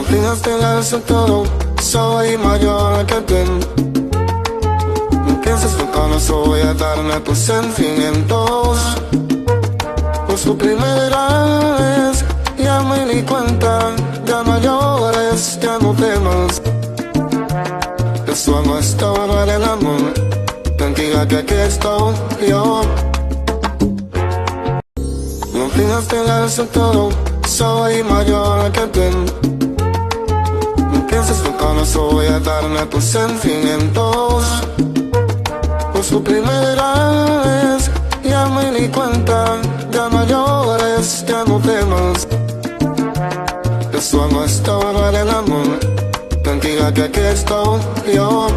No pidas tenerse todo, soy mayor que tú. No pienses que no voy a darme tus sentimientos. Pues tu primera vez ya me di cuenta. Ya no llores, ya no temas. Eso no es todo el amor. Tranquila que aquí estoy yo. No pidas tenerse todo, soy mayor que tú. No pienses que no voy a darme tus sentimientos. Pues tu primera vez ya me di cuenta. Ya no llores, ya no temas. Eso no es todo el amor. Tranquila que aquí estoy yo.